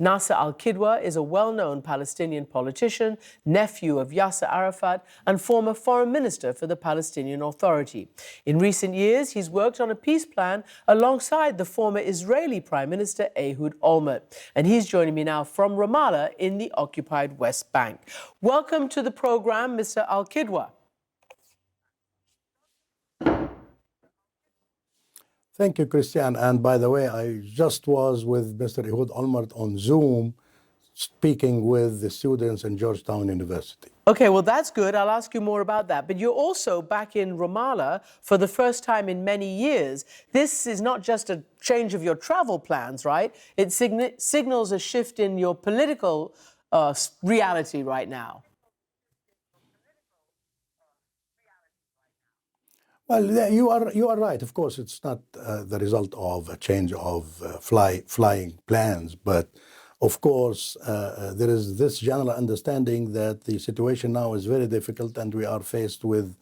Nasser al-Kidwa is a well-known Palestinian politician, nephew of Yasser Arafat, and former foreign minister for the Palestinian Authority. In recent years, he's worked on a peace plan alongside the former Israeli Prime Minister Ehud Olmert. And he's joining me now from Ramallah in the occupied West Bank. Welcome to the program, Mr. al-Kidwa. Thank you, Christian. And by the way, I just was with Mr. Ehud Olmert on Zoom speaking with the students in Georgetown University. Okay, well, that's good. I'll ask you more about that. But you're also back in Ramallah for the first time in many years. This is not just a change of your travel plans, right? It signals a shift in your political reality right now. Well, you are right. Of course, it's not the result of a change of flying plans, but of course, there is this general understanding that the situation now is very difficult, and we are faced with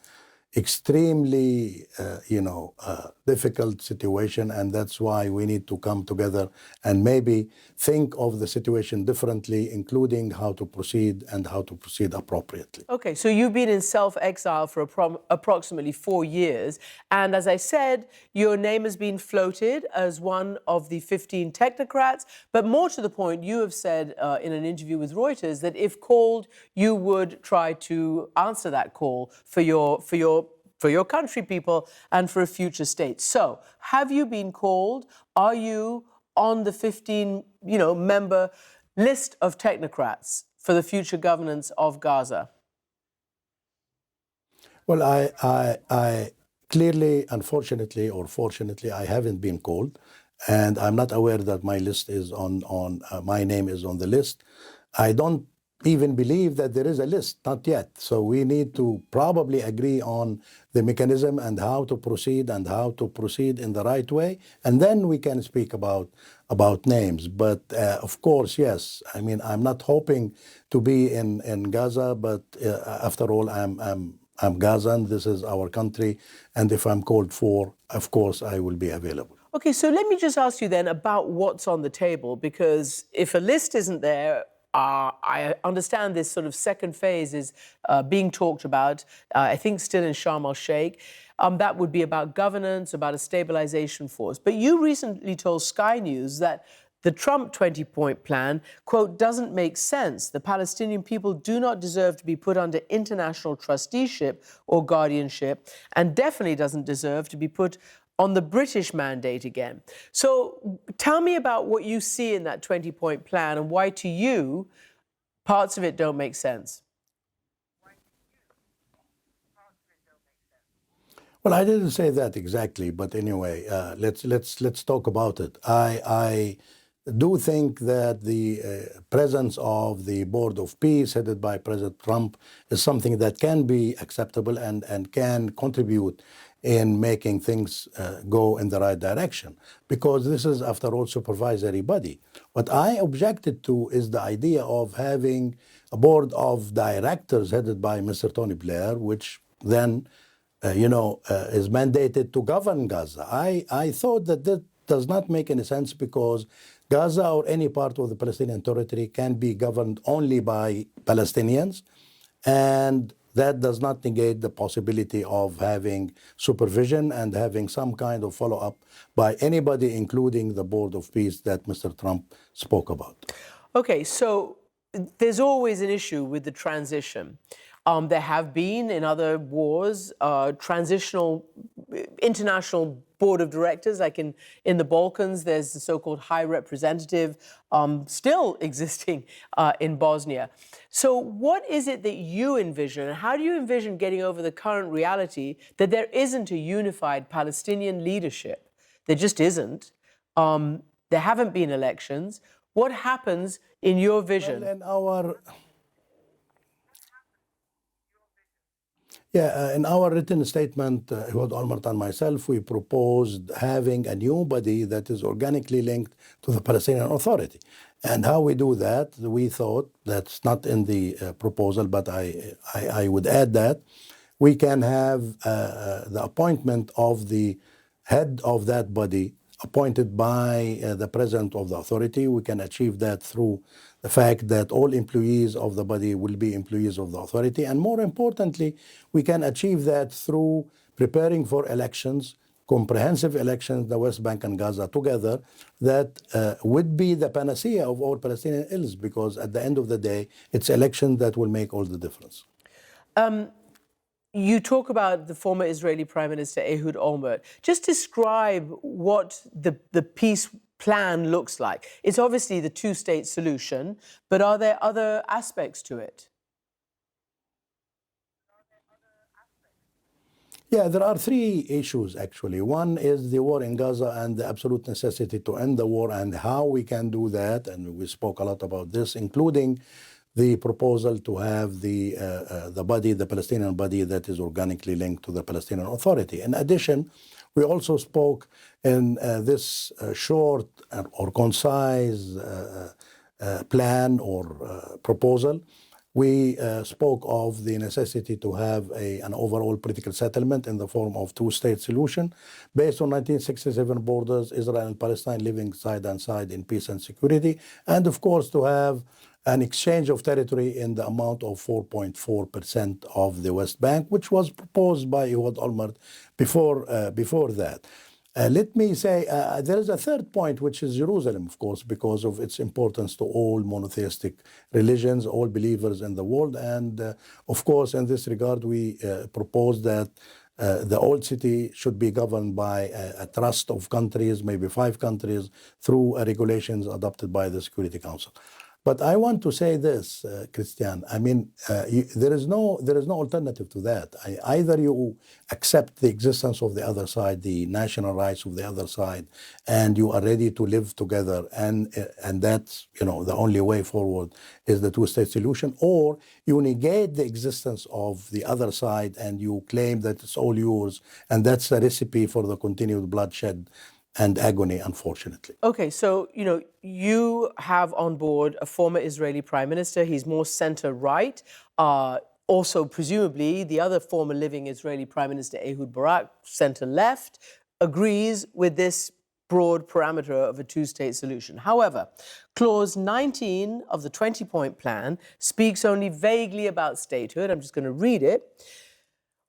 extremely, difficult situation, and that's why we need to come together and maybe think of the situation differently, including how to proceed and how to proceed appropriately. Okay, so you've been in self-exile for approximately 4 years, and as I said, your name has been floated as one of the 15 technocrats, but more to the point, you have said in an interview with Reuters that if called, you would try to answer that call for your country people and for a future state. So, have you been called? Are you on the 15, member list of technocrats for the future governance of Gaza? Well, I clearly, unfortunately or fortunately, I haven't been called, and I'm not aware that my list is my name is on the list. I don't even believe that there is a list, not yet. So we need to probably agree on the mechanism and how to proceed in the right way, and then we can speak about names. But of course, yes. I mean, I'm not hoping to be in Gaza, but after all, I'm Gazan. This is our country, and if I'm called for, of course, I will be available. Okay, so let me just ask you then about what's on the table, because if a list isn't there, I understand this sort of second phase is being talked about, I think still in Sharm el-Sheikh. That would be about governance, about a stabilization force. But you recently told Sky News that the Trump 20-point plan, quote, doesn't make sense. The Palestinian people do not deserve to be put under international trusteeship or guardianship, and definitely doesn't deserve to be put on the British mandate again. So tell me about what you see in that 20-point plan and why, to you, parts of it don't make sense. Well, I didn't say that exactly, but anyway, let's talk about it. I do think that the presence of the Board of Peace headed by President Trump is something that can be acceptable and can contribute in making things go in the right direction, because this is, after all, supervisory body. What I objected to is the idea of having a board of directors headed by Mr. Tony Blair, which then, is mandated to govern Gaza. I thought that does not make any sense, because Gaza or any part of the Palestinian territory can be governed only by Palestinians, and that does not negate the possibility of having supervision and having some kind of follow-up by anybody, including the Board of Peace that Mr. Trump spoke about. Okay, so there's always an issue with the transition. There have been, in other wars, transitional international board of directors, like in the Balkans, there's the so-called High Representative still existing in Bosnia. So what is it that you envision, and how do you envision getting over the current reality that there isn't a unified Palestinian leadership? There just isn't. There haven't been elections. What happens in your vision? Well, in our written statement, Ehud Olmert and myself, we proposed having a new body that is organically linked to the Palestinian Authority. And how we do that, we thought, that's not in the proposal, but I would add that, we can have the appointment of the head of that body appointed by the president of the authority. We can achieve that through the fact that all employees of the body will be employees of the authority. And more importantly, we can achieve that through preparing for elections, comprehensive elections, the West Bank and Gaza together, that would be the panacea of all Palestinian ills, because at the end of the day, it's elections that will make all the difference. You talk about the former Israeli Prime Minister Ehud Olmert. Just describe what the peace plan looks like. It's obviously the two-state solution, but are there other aspects to it? Yeah, there are three issues actually. One is the war in Gaza and the absolute necessity to end the war and how we can do that. And we spoke a lot about this, including the proposal to have the body, the Palestinian body that is organically linked to the Palestinian Authority. In addition, we also spoke in this short or concise plan or proposal. We spoke of the necessity to have an overall political settlement in the form of two-state solution based on 1967 borders, Israel and Palestine living side by side in peace and security, and of course to have an exchange of territory in the amount of 4.4% of the West Bank, which was proposed by Ehud Olmert before that. Let me say there is a third point, which is Jerusalem, of course, because of its importance to all monotheistic religions, all believers in the world. And of course, in this regard, we propose that the old city should be governed by a trust of countries, maybe 5 countries, through regulations adopted by the Security Council. But I want to say this, Christian. I mean, there is no alternative to that. Either you accept the existence of the other side, the national rights of the other side, and you are ready to live together, and that's the only way forward is the two-state solution, or you negate the existence of the other side and you claim that it's all yours, and that's a recipe for the continued bloodshed and agony, unfortunately. Okay, so, you have on board a former Israeli prime minister. He's more center-right. Also, presumably, the other former living Israeli prime minister, Ehud Barak, center-left, agrees with this broad parameter of a two-state solution. However, Clause 19 of the 20-point plan speaks only vaguely about statehood. I'm just going to read it.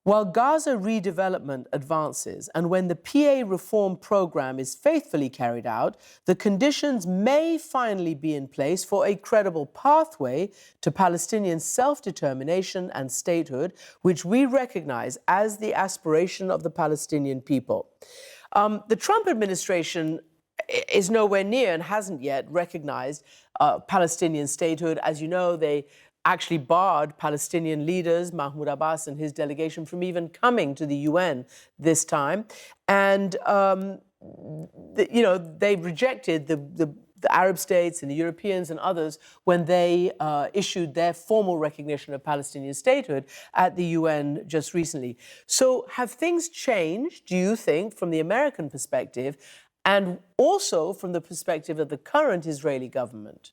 While Gaza redevelopment advances and when the PA reform program is faithfully carried out, the conditions may finally be in place for a credible pathway to Palestinian self-determination and statehood, which we recognize as the aspiration of the Palestinian people. The Trump administration is nowhere near and hasn't yet recognized Palestinian statehood. As you know, they actually barred Palestinian leaders, Mahmoud Abbas and his delegation, from even coming to the UN this time. And, they rejected the Arab states and the Europeans and others when they issued their formal recognition of Palestinian statehood at the UN just recently. So have things changed, do you think, from the American perspective and also from the perspective of the current Israeli government?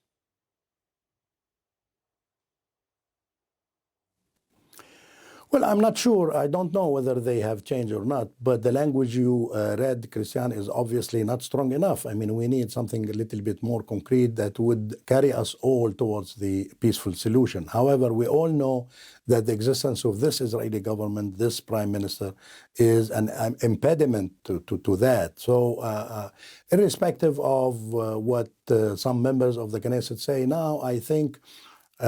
Well, I'm not sure. I don't know whether they have changed or not, but the language you read, Christian, is obviously not strong enough. I mean, we need something a little bit more concrete that would carry us all towards the peaceful solution. However, we all know that the existence of this Israeli government, this prime minister, is an impediment to that. So irrespective of what some members of the Knesset say now, I think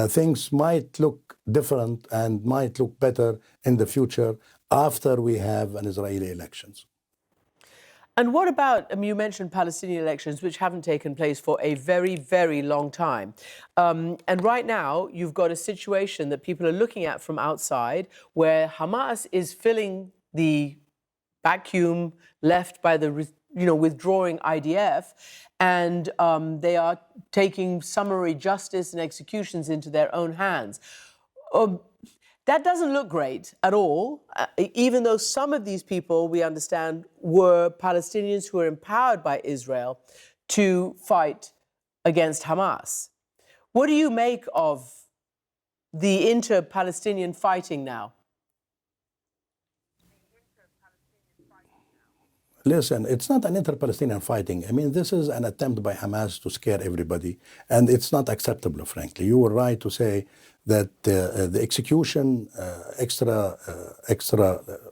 things might look different and might look better in the future after we have an Israeli elections. And what about, you mentioned Palestinian elections, which haven't taken place for a very, very long time. And right now, you've got a situation that people are looking at from outside where Hamas is filling the vacuum left by the withdrawing IDF, and they are taking summary justice and executions into their own hands. That doesn't look great at all, even though some of these people, we understand, were Palestinians who were empowered by Israel to fight against Hamas. What do you make of the inter-Palestinian fighting now? Listen, it's not an inter-Palestinian fighting. I mean, this is an attempt by Hamas to scare everybody, and it's not acceptable, frankly. You were right to say that the execution extra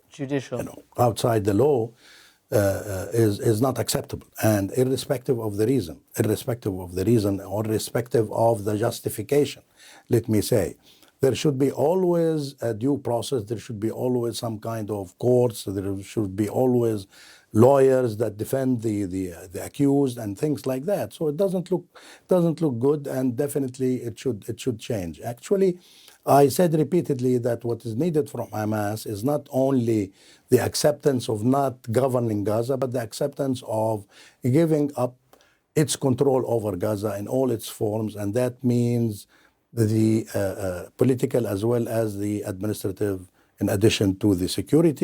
Judicial. outside the law is not acceptable, and irrespective of the reason, or irrespective of the justification, let me say, there should be always a due process. There should be always some kind of courts. There should be always lawyers that defend the accused and things like that. So it doesn't look good, and definitely it should change. Actually, I said repeatedly that what is needed from Hamas is not only the acceptance of not governing Gaza, but the acceptance of giving up its control over Gaza in all its forms, and that means the political as well as the administrative, in addition to the security.